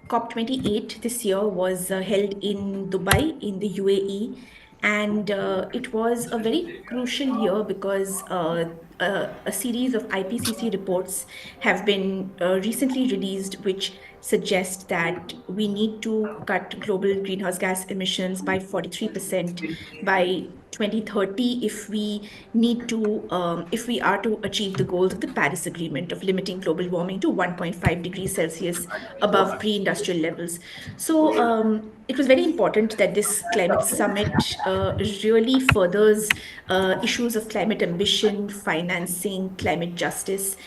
COP28 this year was held in Dubai in the UAE, and it was a very crucial year because a series of IPCC reports have been recently released, which suggest that we need to cut global greenhouse gas emissions by 43% by 2030 if we are to achieve the goals of the Paris Agreement of limiting global warming to 1.5 degrees Celsius above pre-industrial levels. So it was very important that this climate summit really furthers issues of climate ambition, financing, climate justice,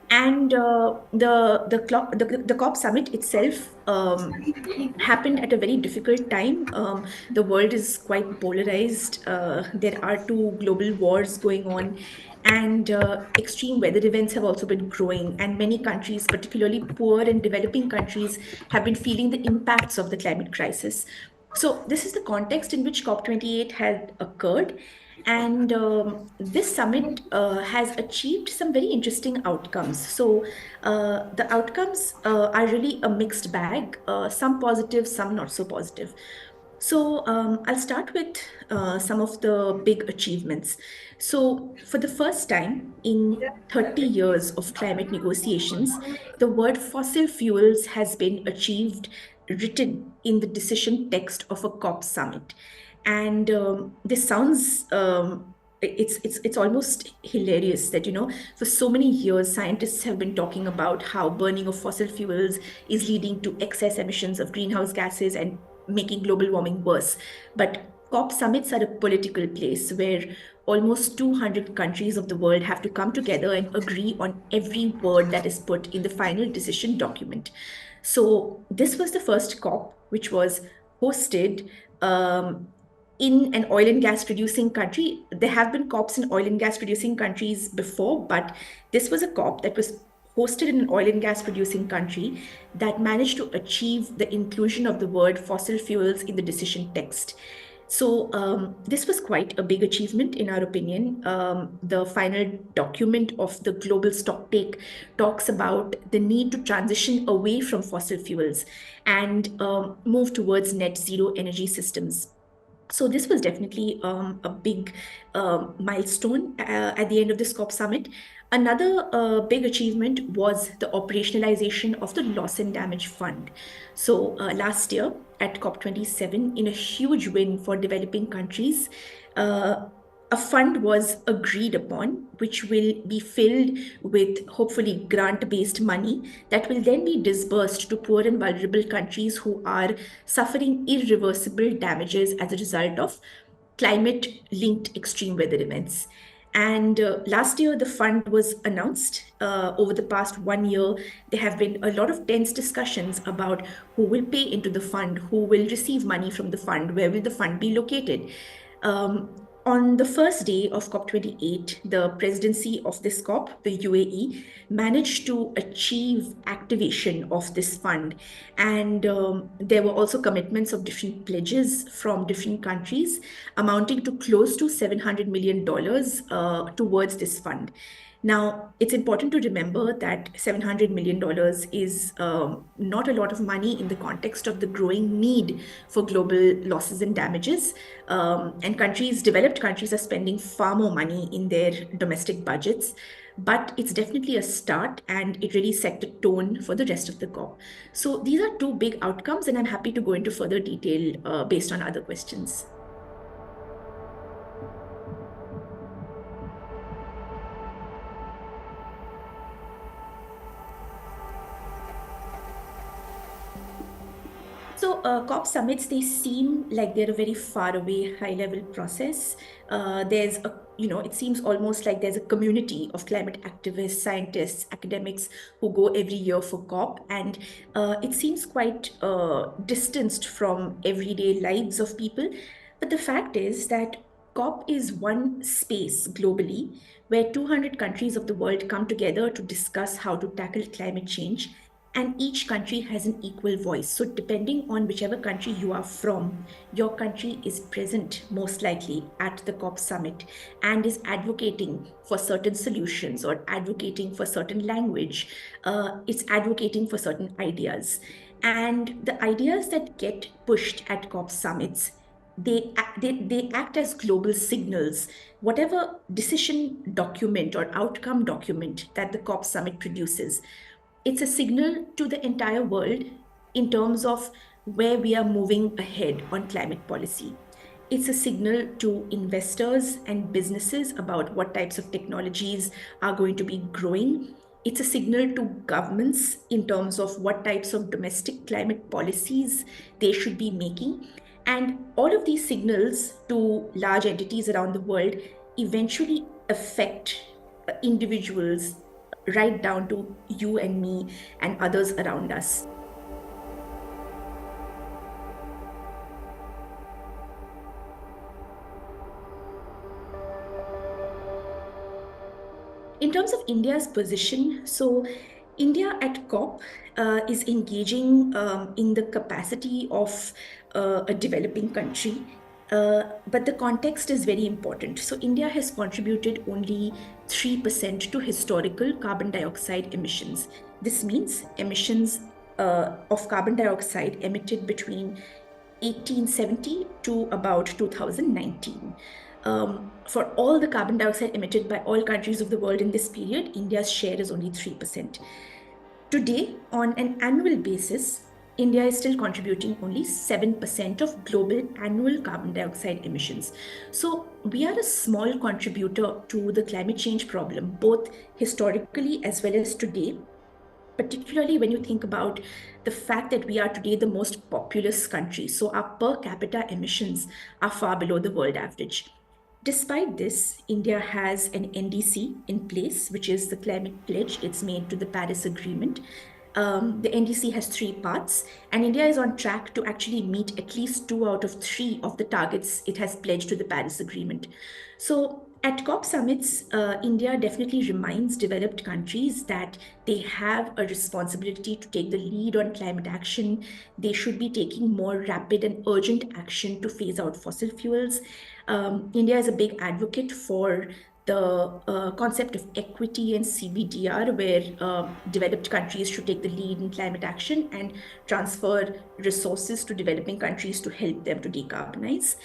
and the COP summit itself happened at a very difficult time. The world is quite polarized. There are two global wars going on, and extreme weather events have also been growing. And many countries, particularly poor and developing countries, have been feeling the impacts of the climate crisis. So, this is the context in which COP28 had occurred. And this summit has achieved some very interesting outcomes. So, the outcomes are really a mixed bag, some positive, some not so positive. So, I'll start with some of the big achievements. So, for the first time in 30 years of climate negotiations, the word fossil fuels has been written in the decision text of a COP summit. And this sounds it's almost hilarious that for so many years scientists have been talking about how burning of fossil fuels is leading to excess emissions of greenhouse gases and making global warming worse. But COP summits are a political place where almost 200 countries of the world have to come together and agree on every word that is put in the final decision document. So this was the first COP which was hosted in an oil and gas producing country. There have been COPs in oil and gas producing countries before, but this was a COP that was hosted in an oil and gas producing country that managed to achieve the inclusion of the word fossil fuels in the decision text. So this was quite a big achievement in our opinion. The final document of the global stocktake talks about the need to transition away from fossil fuels and move towards net zero energy systems. So this was definitely a big milestone at the end of this COP summit. Another big achievement was the operationalization of the loss and damage fund. So last year at COP27, in a huge win for developing countries, a fund was agreed upon, which will be filled with hopefully grant based money that will then be disbursed to poor and vulnerable countries who are suffering irreversible damages as a result of climate linked extreme weather events. And last year, the fund was announced. Over the past 1 year, there have been a lot of tense discussions about who will pay into the fund, who will receive money from the fund, where will the fund be located. On the first day of COP28, the presidency of this COP, the UAE, managed to achieve activation of this fund. And there were also commitments of different pledges from different countries amounting to close to $700 million towards this fund. Now, it's important to remember that $700 million is not a lot of money in the context of the growing need for global losses and damages. And developed countries, are spending far more money in their domestic budgets. But it's definitely a start, and it really set the tone for the rest of the COP. So these are two big outcomes, and I'm happy to go into further detail based on other questions. So COP summits, they seem like they're a very far away, high level process. It seems almost like there's a community of climate activists, scientists, academics who go every year for COP. And it seems quite distanced from everyday lives of people. But the fact is that COP is one space globally where 200 countries of the world come together to discuss how to tackle climate change, and each country has an equal voice. So, depending on whichever country you are from, your country is present most likely at the COP summit and is advocating for certain solutions or advocating for certain language. It's advocating for certain ideas. And the ideas that get pushed at COP summits, they act as global signals. Whatever decision document or outcome document that the COP summit produces, it's a signal to the entire world in terms of where we are moving ahead on climate policy. It's a signal to investors and businesses about what types of technologies are going to be growing. It's a signal to governments in terms of what types of domestic climate policies they should be making. And all of these signals to large entities around the world eventually affect individuals, right down to you and me and others around us. In terms of India's position, so India at COP is engaging in the capacity of a developing country. But the context is very important. So, India has contributed only 3% to historical carbon dioxide emissions. This means emissions of carbon dioxide emitted between 1870 to about 2019. For all the carbon dioxide emitted by all countries of the world in this period, India's share is only 3%. Today, on an annual basis, India is still contributing only 7% of global annual carbon dioxide emissions. So, we are a small contributor to the climate change problem, both historically as well as today, particularly when you think about the fact that we are today the most populous country. So our per capita emissions are far below the world average. Despite this, India has an NDC in place, which is the climate pledge it's made to the Paris Agreement. The NDC has three parts, and India is on track to actually meet at least 2 out of 3 of the targets it has pledged to the Paris Agreement. So, at COP summits, India definitely reminds developed countries that they have a responsibility to take the lead on climate action. They should be taking more rapid and urgent action to phase out fossil fuels. India is a big advocate for the concept of equity and CBDR, where developed countries should take the lead in climate action and transfer resources to developing countries to help them to decarbonize.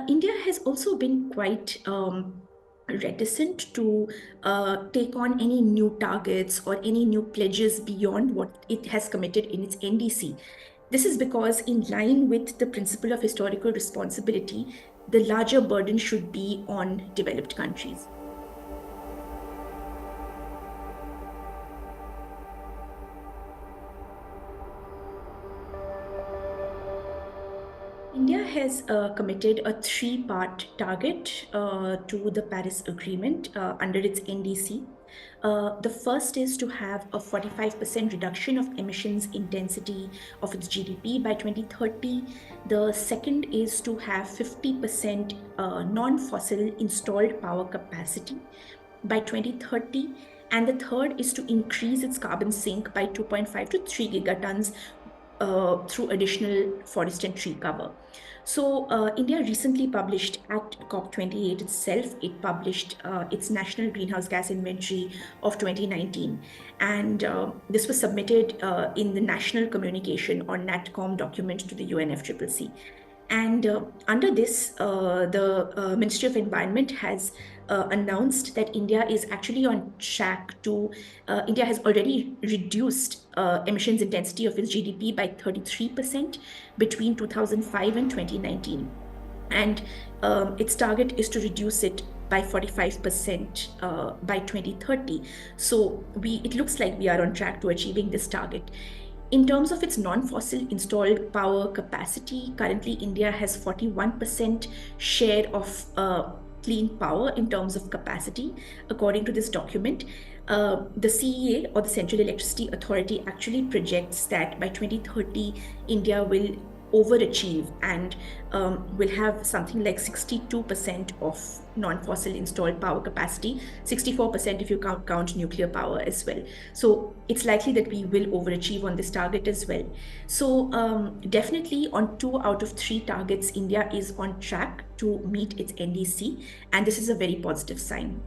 India has also been quite reticent to take on any new targets or any new pledges beyond what it has committed in its NDC. This is because, in line with the principle of historical responsibility, the larger burden should be on developed countries. India has committed a 3-part target to the Paris Agreement under its NDC. The first is to have a 45% reduction of emissions intensity of its GDP by 2030. The second is to have 50% non-fossil installed power capacity by 2030. And the third is to increase its carbon sink by 2.5 to 3 gigatons through additional forest and tree cover. So India recently published at COP28 itself, it published its national greenhouse gas inventory of 2019. And this was submitted in the national communication on NatCom document to the UNFCCC. And under this, the Ministry of Environment has announced that India is actually on track to, India has already reduced emissions intensity of its GDP by 33% between 2005 and 2019. And its target is to reduce it by 45% by 2030. So it looks like we are on track to achieving this target. In terms of its non-fossil installed power capacity, currently India has 41% share of clean power in terms of capacity, according to this document. The CEA, or the Central Electricity Authority, actually projects that by 2030, India will overachieve and will have something like 62% of non-fossil installed power capacity, 64% if you count nuclear power as well. So it's likely that we will overachieve on this target as well. So definitely on 2 out of 3 targets, India is on track to meet its NDC, and this is a very positive sign.